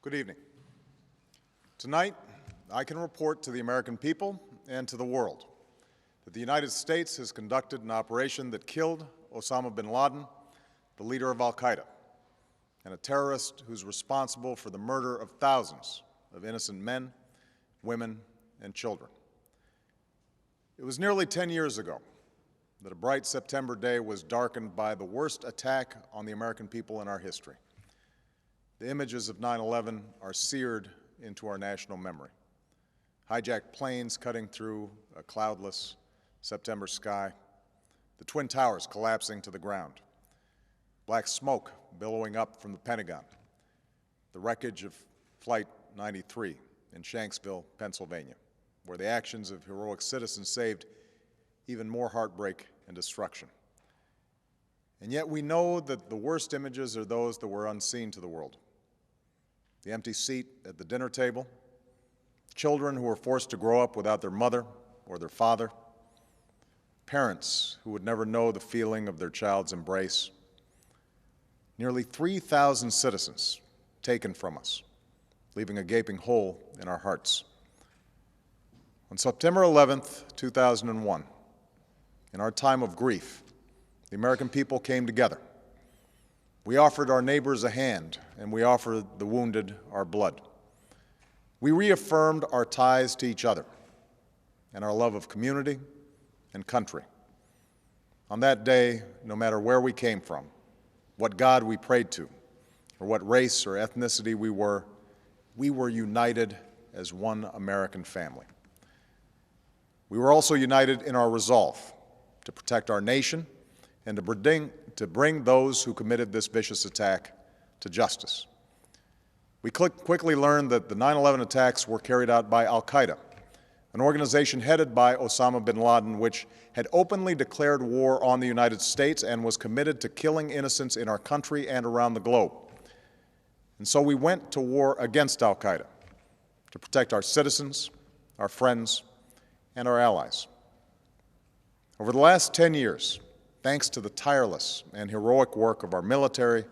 Good evening. Tonight, I can report to the American people and to the world that the United States has conducted an operation that killed Osama Bin Laden, the leader of al-Qaeda, and a terrorist who's responsible for the murder of thousands of innocent men, women, and children. It was nearly 10 years ago that a bright September day was darkened by the worst attack on the American people in our history. The images of 9/11 are seared into our national memory. Hijacked planes cutting through a cloudless September sky, the Twin Towers collapsing to the ground, black smoke billowing up from the Pentagon, the wreckage of Flight 93 in Shanksville, Pennsylvania, where the actions of heroic citizens saved even more heartbreak and destruction. And yet we know that the worst images are those that were unseen to the world. The empty seat at the dinner table, children who were forced to grow up without their mother or their father, parents who would never know the feeling of their child's embrace, nearly 3,000 citizens taken from us, leaving a gaping hole in our hearts. On September 11th, 2001, in our time of grief, the American people came together. We offered our neighbors a hand, and we offered the wounded our blood. We reaffirmed our ties to each other and our love of community and country. On that day, no matter where we came from, what God we prayed to, or what race or ethnicity we were united as one American family. We were also united in our resolve to protect our nation and to bring those who committed this vicious attack to justice. We quickly learned that the 9/11 attacks were carried out by al-Qaeda, an organization headed by Osama Bin Laden, which had openly declared war on the United States and was committed to killing innocents in our country and around the globe. And so we went to war against al-Qaeda to protect our citizens, our friends, and our allies. Over the last 10 years, thanks to the tireless and heroic work of our military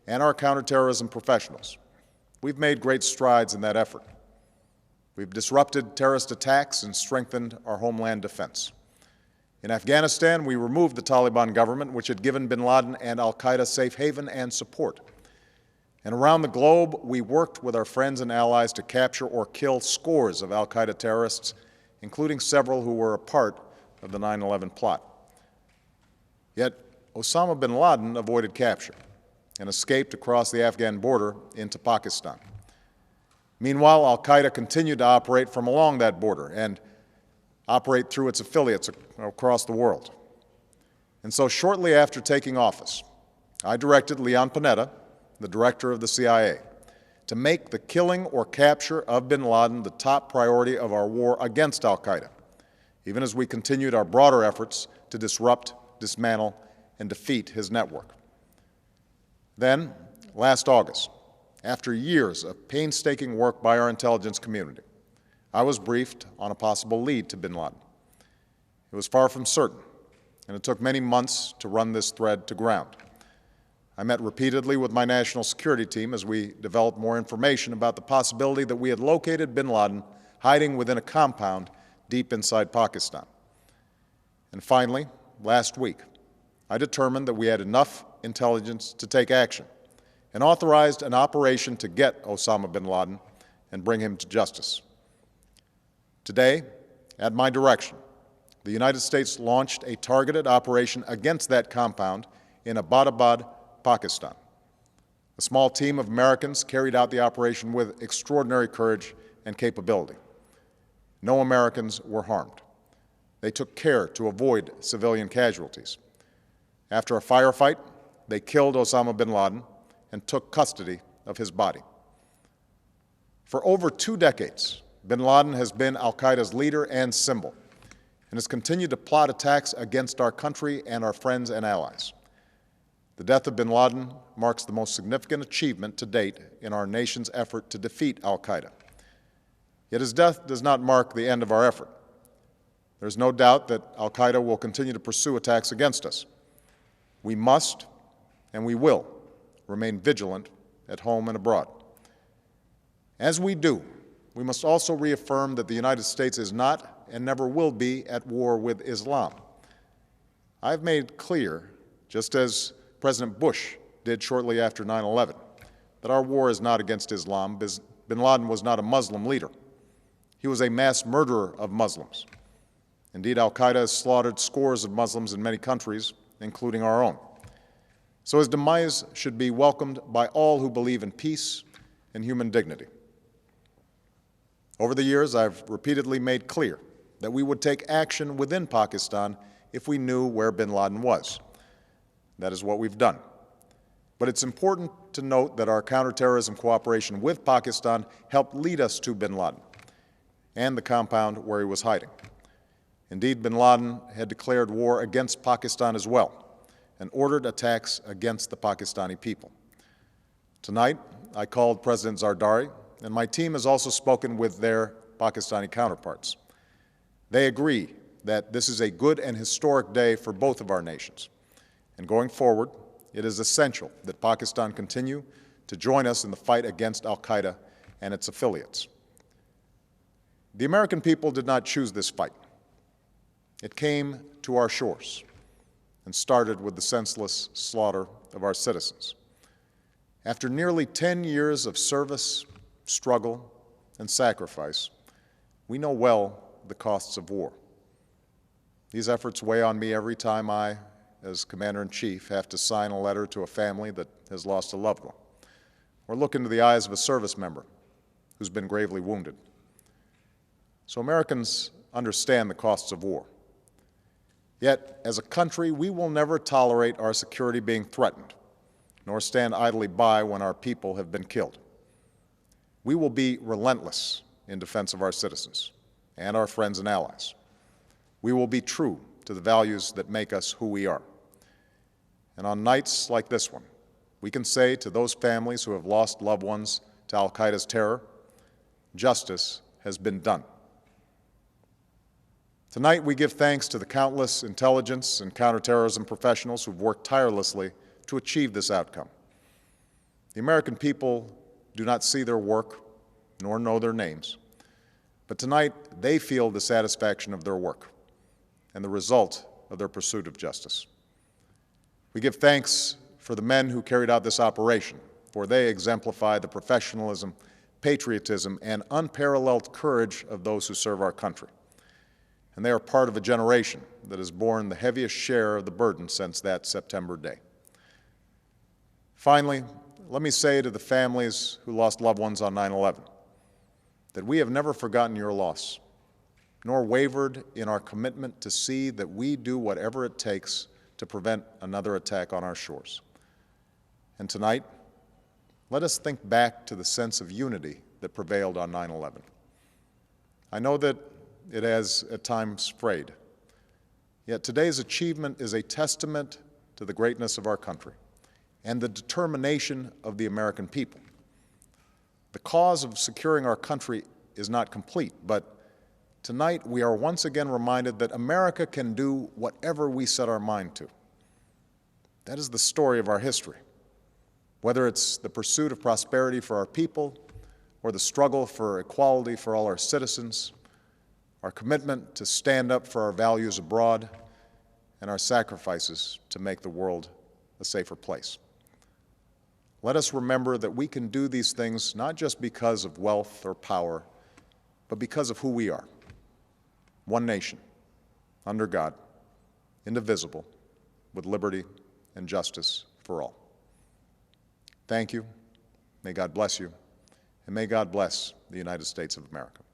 and our counterterrorism professionals, we've made great strides in that effort. We've disrupted terrorist attacks and strengthened our homeland defense. In Afghanistan, we removed the Taliban government, which had given bin Laden and al-Qaeda safe haven and support. And around the globe, we worked with our friends and allies to capture or kill scores of al-Qaeda terrorists, including several who were a part of the 9/11 plot. Yet Osama bin Laden avoided capture and escaped across the Afghan border into Pakistan. Meanwhile, al-Qaeda continued to operate from along that border and operate through its affiliates across the world. And so shortly after taking office, I directed Leon Panetta, the director of the CIA, to make the killing or capture of bin Laden the top priority of our war against al-Qaeda, even as we continued our broader efforts to disrupt, dismantle, and defeat his network. Then, last August, after years of painstaking work by our intelligence community, I was briefed on a possible lead to bin Laden. It was far from certain, and it took many months to run this thread to ground. I met repeatedly with my national security team as we developed more information about the possibility that we had located bin Laden hiding within a compound deep inside Pakistan. And finally, last week, I determined that we had enough intelligence to take action and authorized an operation to get Osama bin Laden and bring him to justice. Today, at my direction, the United States launched a targeted operation against that compound in Abbottabad, Pakistan. A small team of Americans carried out the operation with extraordinary courage and capability. No Americans were harmed. They took care to avoid civilian casualties. After a firefight, they killed Osama bin Laden and took custody of his body. For over 2 decades, bin Laden has been al-Qaeda's leader and symbol, and has continued to plot attacks against our country and our friends and allies. The death of bin Laden marks the most significant achievement to date in our nation's effort to defeat al-Qaeda. Yet his death does not mark the end of our effort. There's no doubt that al-Qaeda will continue to pursue attacks against us. We must and we will remain vigilant at home and abroad. As we do, we must also reaffirm that the United States is not and never will be at war with Islam. I've made clear, just as President Bush did shortly after 9/11, that our war is not against Islam. Bin Laden was not a Muslim leader. He was a mass murderer of Muslims. Indeed, al-Qaeda has slaughtered scores of Muslims in many countries, including our own. So his demise should be welcomed by all who believe in peace and human dignity. Over the years, I've repeatedly made clear that we would take action within Pakistan if we knew where bin Laden was. That is what we've done. But it's important to note that our counterterrorism cooperation with Pakistan helped lead us to bin Laden and the compound where he was hiding. Indeed, bin Laden had declared war against Pakistan as well and ordered attacks against the Pakistani people. Tonight, I called President Zardari, and my team has also spoken with their Pakistani counterparts. They agree that this is a good and historic day for both of our nations. And going forward, it is essential that Pakistan continue to join us in the fight against al-Qaeda and its affiliates. The American people did not choose this fight. It came to our shores and started with the senseless slaughter of our citizens. After nearly 10 years of service, struggle, and sacrifice, we know well the costs of war. These efforts weigh on me every time I, as Commander-in-Chief, have to sign a letter to a family that has lost a loved one, or look into the eyes of a service member who's been gravely wounded. So Americans understand the costs of war. Yet, as a country, we will never tolerate our security being threatened, nor stand idly by when our people have been killed. We will be relentless in defense of our citizens and our friends and allies. We will be true to the values that make us who we are. And on nights like this one, we can say to those families who have lost loved ones to al-Qaeda's terror, justice has been done. Tonight, we give thanks to the countless intelligence and counterterrorism professionals who've worked tirelessly to achieve this outcome. The American people do not see their work nor know their names, but tonight they feel the satisfaction of their work and the result of their pursuit of justice. We give thanks for the men who carried out this operation, for they exemplify the professionalism, patriotism, and unparalleled courage of those who serve our country. And they are part of a generation that has borne the heaviest share of the burden since that September day. Finally, let me say to the families who lost loved ones on 9/11 that we have never forgotten your loss, nor wavered in our commitment to see that we do whatever it takes to prevent another attack on our shores. And tonight, let us think back to the sense of unity that prevailed on 9/11. I know that it has at times frayed, yet today's achievement is a testament to the greatness of our country and the determination of the American people. The cause of securing our country is not complete, but tonight we are once again reminded that America can do whatever we set our mind to. That is the story of our history. Whether it's the pursuit of prosperity for our people or the struggle for equality for all our citizens, our commitment to stand up for our values abroad, and our sacrifices to make the world a safer place. Let us remember that we can do these things not just because of wealth or power, but because of who we are. One nation, under God, indivisible, with liberty and justice for all. Thank you. May God bless you, and may God bless the United States of America.